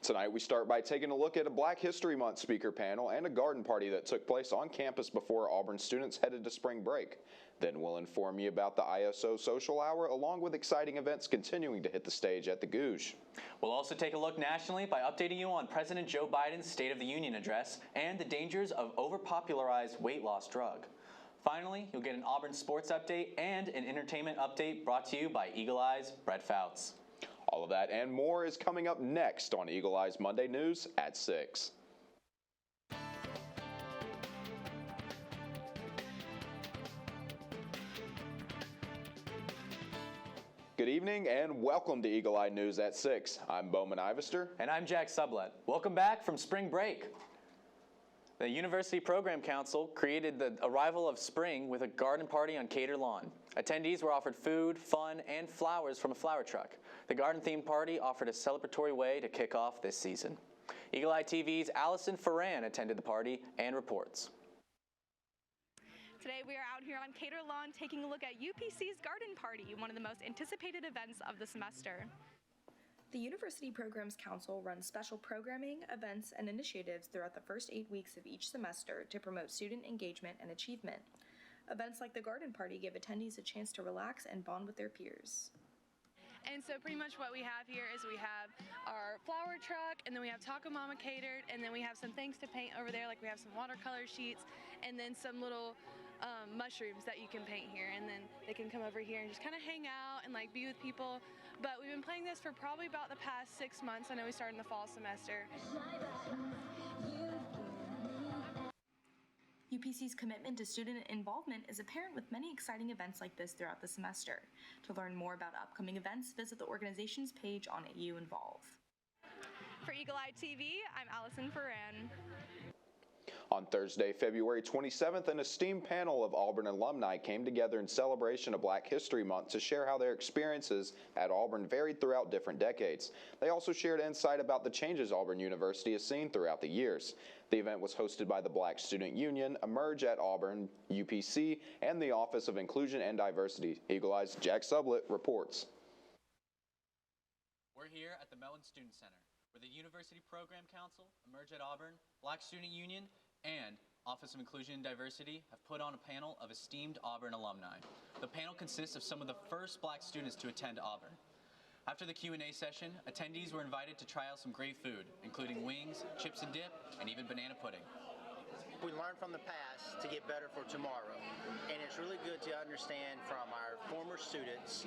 Tonight we start by taking a look at a Black History Month speaker panel and a garden party that took place on campus before Auburn students headed to spring break. Then we'll inform you about the ISO Social Hour along with exciting events continuing to hit the stage at the Gouge. We'll also take a look nationally by updating you on President Joe Biden's State of the Union address and the dangers of overpopularized weight loss drug. Finally, you'll get an Auburn sports update and an entertainment update brought to you by Eagle Eye's Brett Fouts. All of that and more is coming up next on Eagle Eye's Monday News at 6. Good evening and welcome to Eagle Eye News at 6. I'm Beaumont Ivester. And I'm Jack Sublette. Welcome back from spring break. The University Program Council created the arrival of spring with a garden party on catered lawn. Attendees were offered food, fun, and flowers from a flower truck. The garden-themed party offered a celebratory way to kick off this season. Eagle Eye TV's Allison Ferran attended the party and reports. Today we are out here on Cater Lawn taking a look at UPC's Garden Party, one of the most anticipated events of the semester. The University Programs Council runs special programming, events, and initiatives throughout the first 8 weeks of each semester to promote student engagement and achievement. Events like the Garden Party give attendees a chance to relax and bond with their peers. And so pretty much what we have here is we have our flower truck, and then we have Taco Mama catered, and then we have some things to paint over there, like we have some watercolor sheets, and then some little mushrooms that you can paint here, and then they can come over here and just kind of hang out and like be with people. But we've been playing this for probably about the past 6 months. I know we started in the fall semester. UPC's commitment to student involvement is apparent with many exciting events like this throughout the semester. To learn more about upcoming events, visit the organization's page on AU Involve. For Eagle Eye TV, I'm Allison Ferran. On Thursday, February 27th, an esteemed panel of Auburn alumni came together in celebration of Black History Month to share how their experiences at Auburn varied throughout different decades. They also shared insight about the changes Auburn University has seen throughout the years. The event was hosted by the Black Student Union, Emerge at Auburn, UPC, and the Office of Inclusion and Diversity. Eagle Eye's Jack Sublette reports. We're here at the Mellon Student Center, where the University Program Council, Emerge at Auburn, Black Student Union, and Office of Inclusion and Diversity have put on a panel of esteemed Auburn alumni. The panel consists of some of the first Black students to attend Auburn. After the Q&A session, attendees were invited to try out some great food, including wings, chips and dip, and even banana pudding. We learn from the past to get better for tomorrow. And it's really good to understand from our former students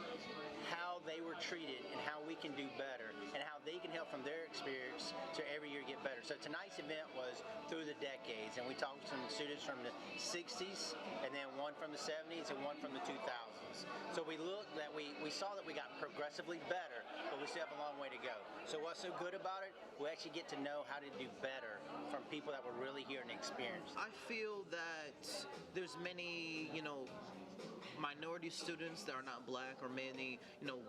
how they were treated and how we can do better and how they can help from their experience to every year get better. So tonight's event was through the decades, and we talked to some students from the 60s and then one from the 70s and one from the 2000s. So we looked that we saw that we got progressively better, but we still have a long way to go. So what's so good about it? We actually get to know how to do better from people that were really here and experienced. I feel that there's many, minority students that are not Black, or many,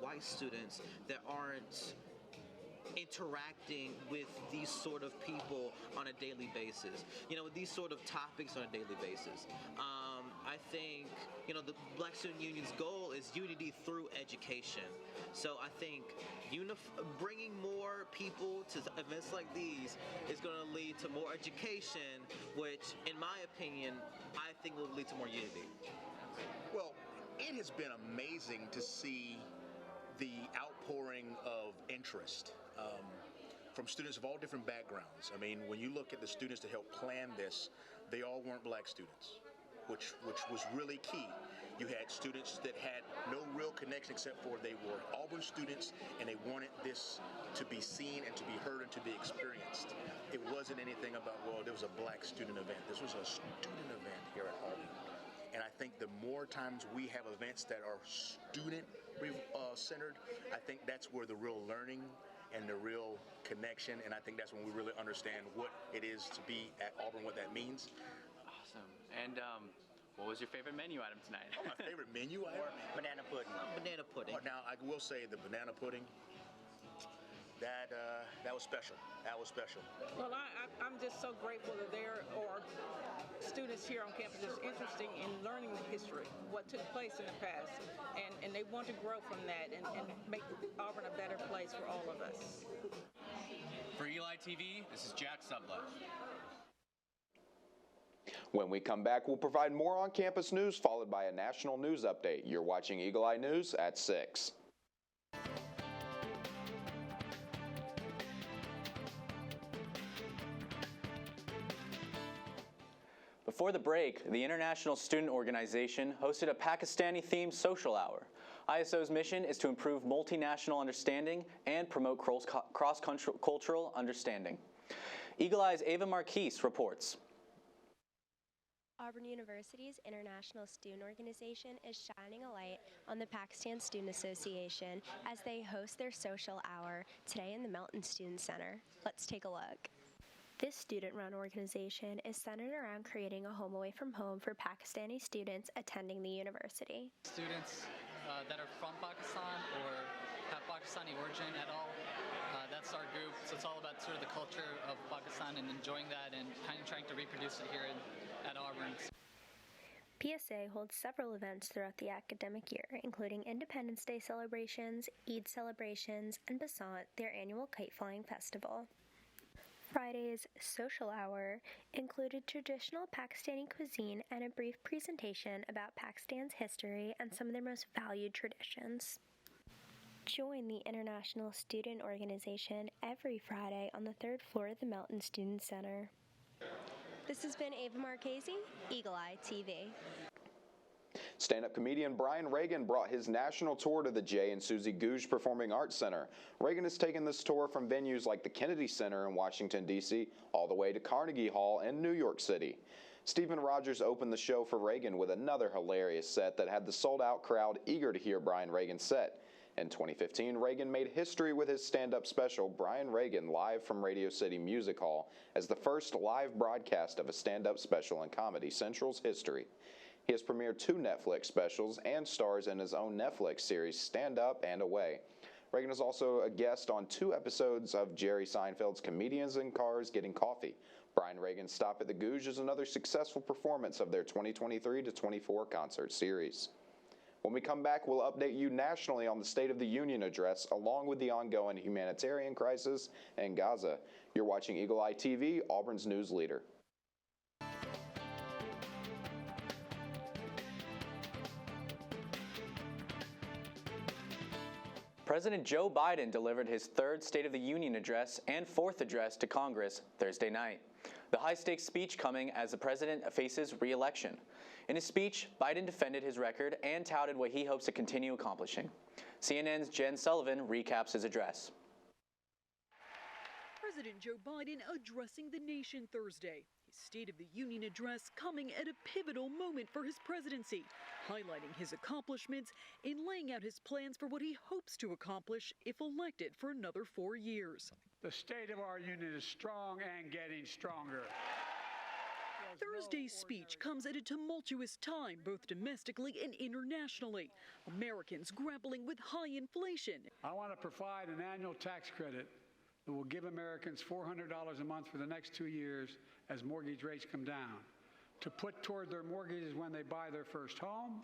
white students that aren't interacting with these sort of people on a daily basis, with these sort of topics on a daily basis. I think, the Black Student Union's goal is unity through education. So I think bringing more people to events like these is going to lead to more education, which, in my opinion, I think will lead to more unity. Well, it has been amazing to see the outpouring of interest from students of all different backgrounds. I mean, when you look at the students that helped plan this, they all weren't Black students, which was really key. You had students that had no real connection except for they were Auburn students and they wanted this to be seen and to be heard and to be experienced. It wasn't anything about, well, there was a Black student event. This was a student event here at Auburn. And I think the more times we have events that are student-centered, I think that's where the real learning and the real connection, and I think that's when we really understand what it is to be at Auburn, what that means. Awesome. And what was your favorite menu item tonight? My favorite menu item? Banana pudding. Banana pudding. Now, I will say the banana pudding, that was special. That was special. Well, I'm just so grateful that there are students here on campus that's interested in learning the history, what took place in the past, and they want to grow from that and make Auburn a better place for all of us. For TV, this is Jack Sublette. When we come back, we'll provide more on-campus news, followed by a national news update. You're watching Eagle Eye News at 6. Before the break, the International Student Organization hosted a Pakistani-themed social hour. ISO's mission is to improve multinational understanding and promote cross-cultural understanding. Eagle Eye's Ava Marquise reports. Auburn University's International Student Organization is shining a light on the Pakistan Student Association as they host their social hour today in the Melton Student Center. Let's take a look. This student-run organization is centered around creating a home away from home for Pakistani students attending the university. Students that are from Pakistan or have Pakistani origin at all, that's our group. So it's all about sort of the culture of Pakistan and enjoying that and kind of trying to reproduce it here at Auburn. PSA holds several events throughout the academic year, including Independence Day celebrations, Eid celebrations, and Beaumont, their annual kite flying festival. Friday's social hour included traditional Pakistani cuisine and a brief presentation about Pakistan's history and some of their most valued traditions. Join the International Student Organization every Friday on the 3rd floor of the Melton Student Center. This has been Ava Marchese, Eagle Eye TV. Stand-up comedian Brian Reagan brought his national tour to the Jay and Susie Gouge Performing Arts Center. Reagan has taken this tour from venues like the Kennedy Center in Washington, D.C., all the way to Carnegie Hall in New York City. Stephen Rogers opened the show for Reagan with another hilarious set that had the sold-out crowd eager to hear Brian Reagan's set. In 2015, Reagan made history with his stand-up special, Brian Reagan Live from Radio City Music Hall, as the first live broadcast of a stand-up special in Comedy Central's history. He has premiered 2 Netflix specials and stars in his own Netflix series, Stand Up and Away. Reagan is also a guest on 2 episodes of Jerry Seinfeld's Comedians in Cars Getting Coffee. Brian Reagan's Stop at the Gouge is another successful performance of their 2023-24 concert series. When we come back, we'll update you nationally on the State of the Union address, along with the ongoing humanitarian crisis in Gaza. You're watching Eagle Eye TV, Auburn's news leader. President Joe Biden delivered his 3rd State of the Union address and 4th address to Congress Thursday night. The high-stakes speech coming as the president faces re-election. In his speech, Biden defended his record and touted what he hopes to continue accomplishing. CNN's Jen Sullivan recaps his address. President Joe Biden addressing the nation Thursday. His State of the Union address coming at a pivotal moment for his presidency, highlighting his accomplishments and laying out his plans for what he hopes to accomplish if elected for another 4 years. The state of our union is strong and getting stronger. Thursday's speech comes at a tumultuous time, both domestically and internationally. Americans grappling with high inflation. I want to provide an annual tax credit that will give Americans $400 a month for the next 2 years as mortgage rates come down, to put toward their mortgages when they buy their first home.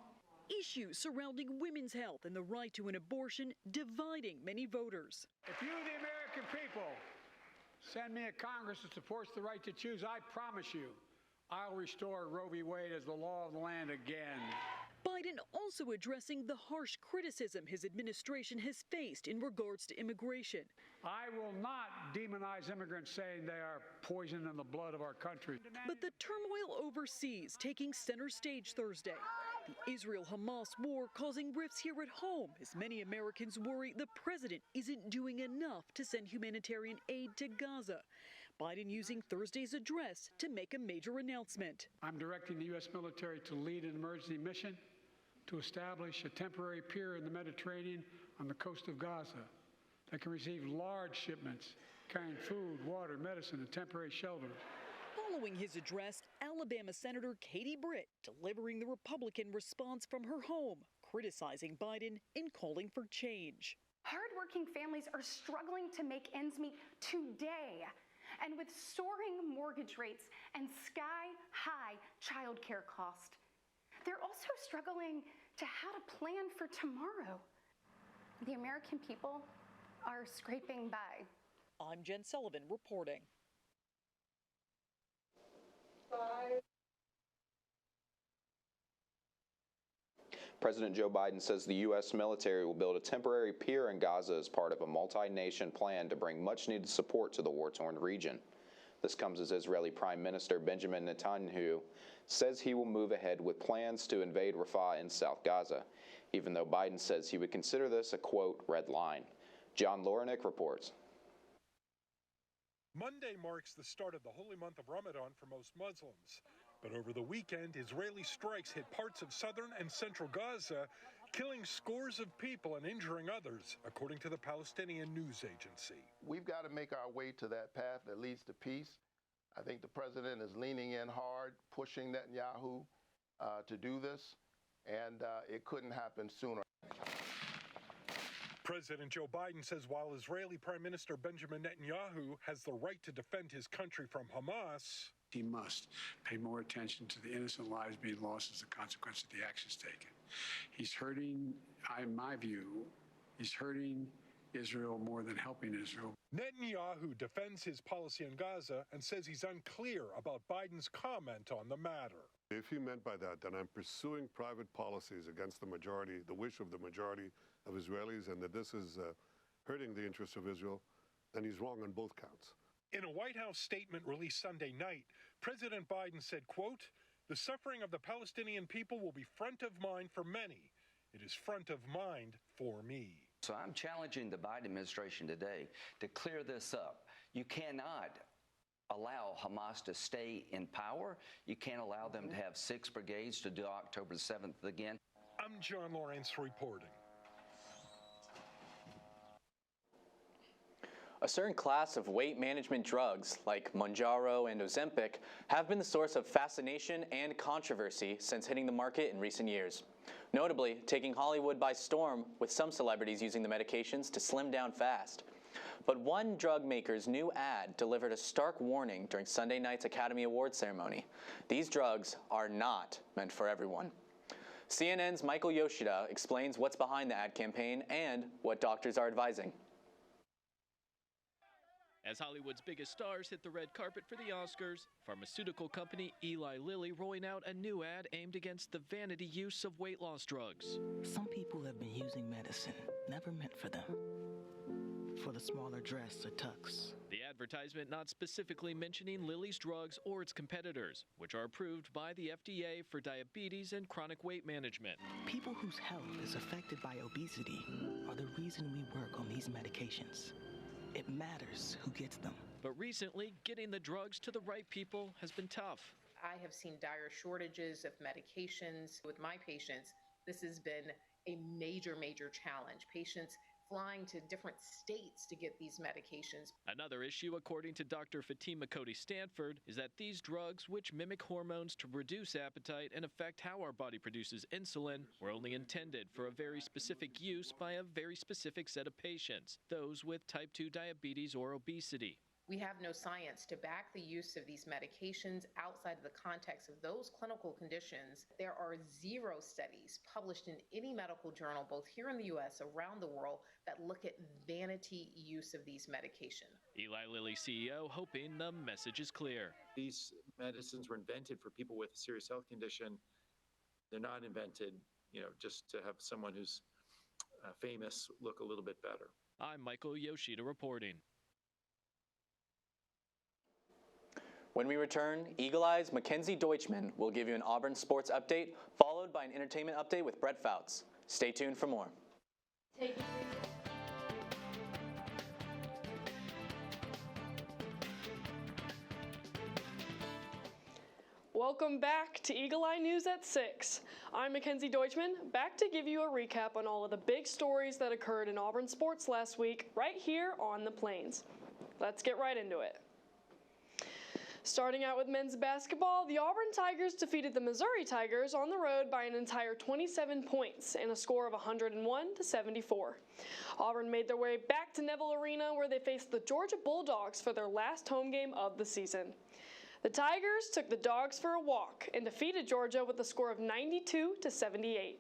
Issues surrounding women's health and the right to an abortion dividing many voters. If you, the American people, send me a Congress that supports the right to choose, I promise you, I'll restore Roe v. Wade as the law of the land again. Biden also addressing the harsh criticism his administration has faced in regards to immigration. I will not demonize immigrants saying they are poison in the blood of our country. But the turmoil overseas taking center stage Thursday. The Israel-Hamas war causing rifts here at home as many Americans worry the president isn't doing enough to send humanitarian aid to Gaza. Biden using Thursday's address to make a major announcement. I'm directing the U.S. military to lead an emergency mission to establish a temporary pier in the Mediterranean on the coast of Gaza that can receive large shipments carrying food, water, medicine, and temporary shelter. Following his address, Alabama Senator Katie Britt delivering the Republican response from her home, criticizing Biden and calling for change. Hardworking families are struggling to make ends meet today. And with soaring mortgage rates and sky-high childcare costs, they're also struggling to how to plan for tomorrow. The American people are scraping by. I'm Jen Sullivan reporting. President Joe Biden says the U.S. military will build a temporary pier in Gaza as part of a multi-nation plan to bring much-needed support to the war-torn region. This comes as Israeli Prime Minister Benjamin Netanyahu says he will move ahead with plans to invade Rafah in South Gaza, even though Biden says he would consider this a, quote, red line. John Lorenick reports. Monday marks the start of the holy month of Ramadan for most Muslims. But over the weekend, Israeli strikes hit parts of southern and central Gaza, killing scores of people and injuring others, according to the Palestinian news agency. We've got to make our way to that path that leads to peace. I think the president is leaning in hard, pushing Netanyahu to do this, and it couldn't happen sooner. President Joe Biden says while Israeli Prime Minister Benjamin Netanyahu has the right to defend his country from Hamas, he must pay more attention to the innocent lives being lost as a consequence of the actions taken. He's hurting, in my view, he's hurting Israel more than helping Israel. Netanyahu defends his policy in Gaza and says he's unclear about Biden's comment on the matter. If he meant by that I'm pursuing private policies against the majority, the wish of the majority of Israelis, and that this is hurting the interests of Israel, then he's wrong on both counts. In a White House statement released Sunday night, President Biden said, quote, "The suffering of the Palestinian people will be front of mind for many. It is front of mind for me." So I'm challenging the Biden administration today to clear this up. You cannot allow Hamas to stay in power. You can't allow them to have 6 brigades to do October 7th again. I'm John Lawrence reporting. A certain class of weight management drugs, like Mounjaro and Ozempic, have been the source of fascination and controversy since hitting the market in recent years. Notably, taking Hollywood by storm, with some celebrities using the medications to slim down fast. But one drug maker's new ad delivered a stark warning during Sunday night's Academy Awards ceremony. These drugs are not meant for everyone. CNN's Michael Yoshida explains what's behind the ad campaign and what doctors are advising. As Hollywood's biggest stars hit the red carpet for the Oscars, pharmaceutical company Eli Lilly rolling out a new ad aimed against the vanity use of weight loss drugs. Some people have been using medicine never meant for them, for the smaller dress or tux. The advertisement not specifically mentioning Lilly's drugs or its competitors, which are approved by the FDA for diabetes and chronic weight management. People whose health is affected by obesity are the reason we work on these medications. It matters who gets them. But recently, getting the drugs to the right people has been tough. I have seen dire shortages of medications with my patients. This has been a major challenge. Patients flying to different states to get these medications. Another issue, according to Dr. Fatima Cody-Stanford, is that these drugs, which mimic hormones to reduce appetite and affect how our body produces insulin, were only intended for a very specific use by a very specific set of patients, those with type 2 diabetes or obesity. We have no science to back the use of these medications outside of the context of those clinical conditions. There are 0 studies published in any medical journal, both here in the U.S., around the world, that look at vanity use of these medications. Eli Lilly CEO hoping the message is clear. These medicines were invented for people with a serious health condition. They're not invented, just to have someone who's famous look a little bit better. I'm Michael Yoshida reporting. When we return, Eagle Eye's Mackenzie Deutschman will give you an Auburn sports update, followed by an entertainment update with Brett Fouts. Stay tuned for more. Welcome back to Eagle Eye News at 6. I'm Mackenzie Deutschman, back to give you a recap on all of the big stories that occurred in Auburn sports last week, right here on the Plains. Let's get right into it. Starting out with men's basketball, the Auburn Tigers defeated the Missouri Tigers on the road by an entire 27 points and a score of 101-74. Auburn made their way back to Neville Arena, where they faced the Georgia Bulldogs for their last home game of the season. The Tigers took the Dogs for a walk and defeated Georgia with a score of 92-78.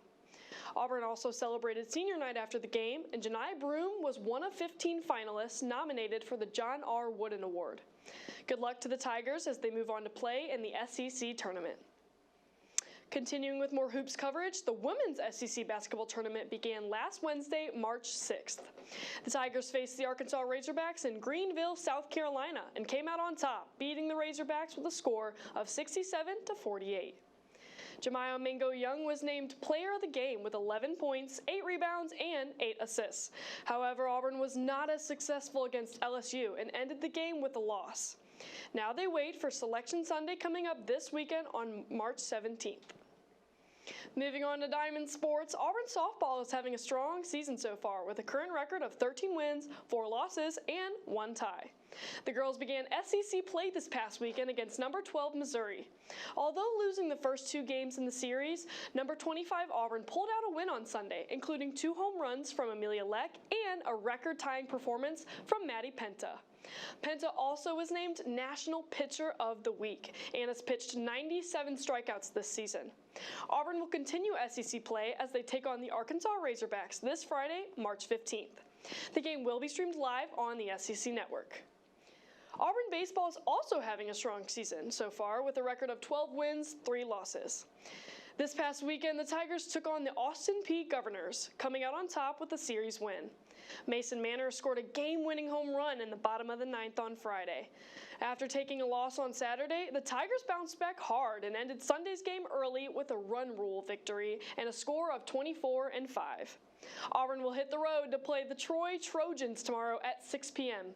Auburn also celebrated senior night after the game, and Janai Broom was one of 15 finalists nominated for the John R. Wooden Award. Good luck to the Tigers as they move on to play in the SEC tournament. Continuing with more hoops coverage, the women's SEC basketball tournament began last Wednesday, March 6th. The Tigers faced the Arkansas Razorbacks in Greenville, South Carolina, and came out on top, beating the Razorbacks with a score of 67-48. Jemiah Mingo-Young was named player of the game with 11 points, 8 rebounds, and 8 assists. However, Auburn was not as successful against LSU and ended the game with a loss. Now they wait for Selection Sunday coming up this weekend on March 17th. Moving on to Diamond Sports, Auburn softball is having a strong season so far with a current record of 13 wins, 4 losses, and 1 tie. The girls began SEC play this past weekend against number 12 Missouri. Although losing the first 2 games in the series, number 25 Auburn pulled out a win on Sunday, including 2 home runs from Amelia Leck and a record-tying performance from Maddie Penta. Penta also was named National Pitcher of the Week and has pitched 97 strikeouts this season. Auburn will continue SEC play as they take on the Arkansas Razorbacks this Friday, March 15th. The game will be streamed live on the SEC Network. Auburn baseball is also having a strong season so far with a record of 12 wins, 3 losses. This past weekend, the Tigers took on the Austin Peay Governors, coming out on top with a series win. Mason Manor scored a game-winning home run in the bottom of the 9th on Friday. After taking a loss on Saturday, the Tigers bounced back hard and ended Sunday's game early with a run rule victory and a score of 24-5. Auburn will hit the road to play the Troy Trojans tomorrow at 6 p.m.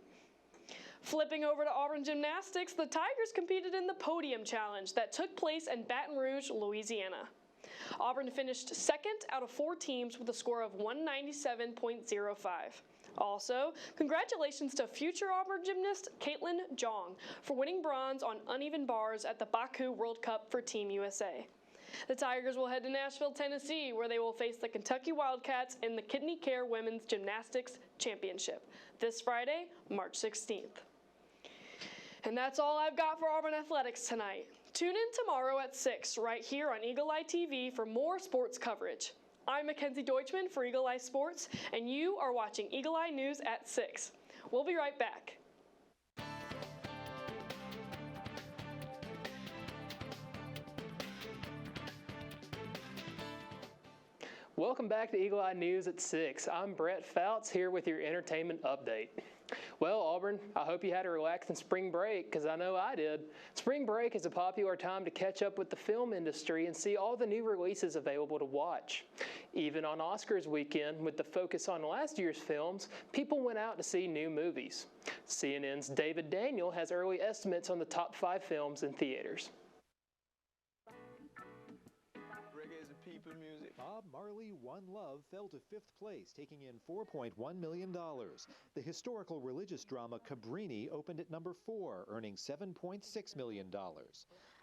Flipping over to Auburn gymnastics, the Tigers competed in the Podium Challenge that took place in Baton Rouge, Louisiana. Auburn finished second out of 4 teams with a score of 197.05. Also, congratulations to future Auburn gymnast Caitlin Jong for winning bronze on uneven bars at the Baku World Cup for Team USA. The Tigers will head to Nashville, Tennessee, where they will face the Kentucky Wildcats in the Kidney Care Women's Gymnastics Championship this Friday, March 16th. And that's all I've got for Auburn Athletics tonight. Tune in tomorrow at 6 right here on Eagle Eye TV for more sports coverage. I'm Mackenzie Deutschman for Eagle Eye Sports, and you are watching Eagle Eye News at 6. We'll be right back. Welcome back to Eagle Eye News at 6. I'm Brett Fouts here with your entertainment update. Well, Auburn, I hope you had a relaxing spring break, because I know I did. Spring break is a popular time to catch up with the film industry and see all the new releases available to watch. Even on Oscars weekend, with the focus on last year's films, people went out to see new movies. CNN's David Daniel has early estimates on the top 5 films in theaters. Bob Marley, One Love fell to 5th place, taking in $4.1 million. The historical religious drama Cabrini opened at number 4, earning $7.6 million.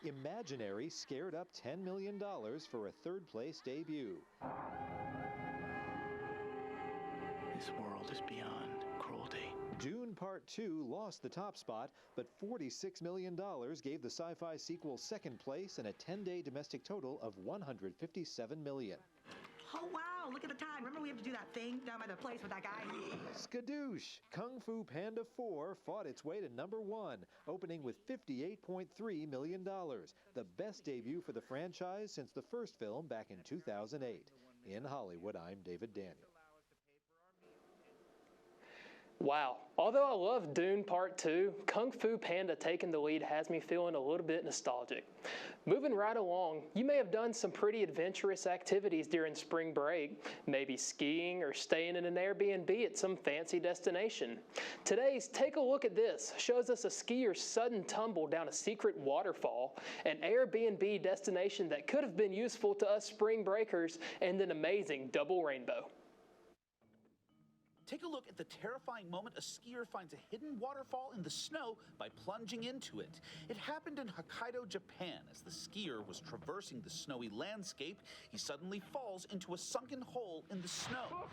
Imaginary scared up $10 million for a 3rd place debut. This world is beyond cruelty. Dune Part 2 lost the top spot, but $46 million gave the sci-fi sequel 2nd place and a 10-day domestic total of $157 million. Oh, wow, look at the time. Remember we have to do that thing down by the place with that guy? Skadoosh! Kung Fu Panda 4 fought its way to number 1, opening with $58.3 million, the best debut for the franchise since the first film back in 2008. In Hollywood, I'm David Daniel. Wow, although I love Dune Part 2, Kung Fu Panda taking the lead has me feeling a little bit nostalgic. Moving right along, you may have done some pretty adventurous activities during spring break, maybe skiing or staying in an Airbnb at some fancy destination. Today's Take a Look at This shows us a skier's sudden tumble down a secret waterfall, an Airbnb destination that could have been useful to us spring breakers, and an amazing double rainbow. Take a look at the terrifying moment a skier finds a hidden waterfall in the snow by plunging into it. It happened in Hokkaido, Japan. As the skier was traversing the snowy landscape, he suddenly falls into a sunken hole in the snow,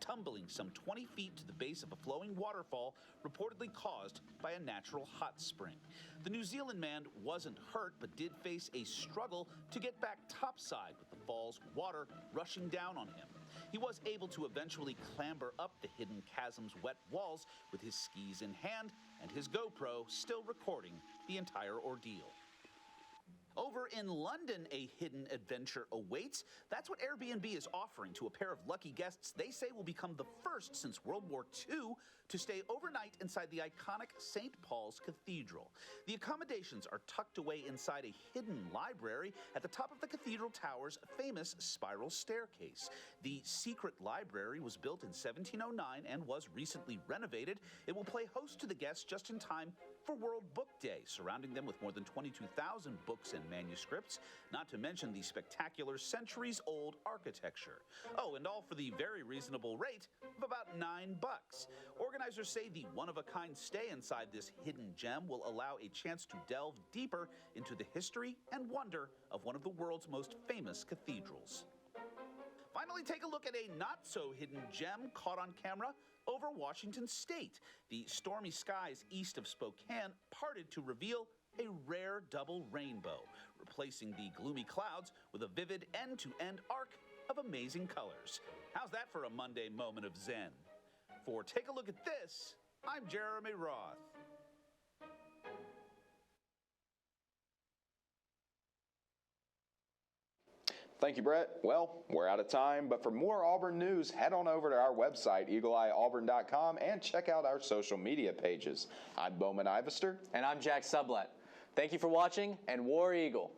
tumbling some 20 feet to the base of a flowing waterfall reportedly caused by a natural hot spring. The New Zealand man wasn't hurt, but did face a struggle to get back topside with the fall's water rushing down on him. He was able to eventually clamber up the hidden chasm's wet walls with his skis in hand and his GoPro still recording the entire ordeal. Over in London, a hidden adventure awaits. That's what Airbnb is offering to a pair of lucky guests they say will become the first since World War II to stay overnight inside the iconic St. Paul's Cathedral. The accommodations are tucked away inside a hidden library at the top of the cathedral tower's famous spiral staircase. The secret library was built in 1709 and was recently renovated. It will play host to the guests just in time for World Book Day, surrounding them with more than 22,000 books and manuscripts, not to mention the spectacular centuries-old architecture. Oh, and all for the very reasonable rate of about $9. Organizers say the one-of-a-kind stay inside this hidden gem will allow a chance to delve deeper into the history and wonder of one of the world's most famous cathedrals. Finally, take a look at a not-so-hidden gem caught on camera over Washington State. The stormy skies east of Spokane parted to reveal a rare double rainbow, replacing the gloomy clouds with a vivid end-to-end arc of amazing colors. How's that for a Monday moment of zen? For Take a Look at This, I'm Jeremy Roth. Thank you, Brett. Well, we're out of time, but for more Auburn news, head on over to our website, eagleeyeauburn.com, and check out our social media pages. I'm Beaumont Ivester. And I'm Jack Sublette. Thank you for watching, and War Eagle.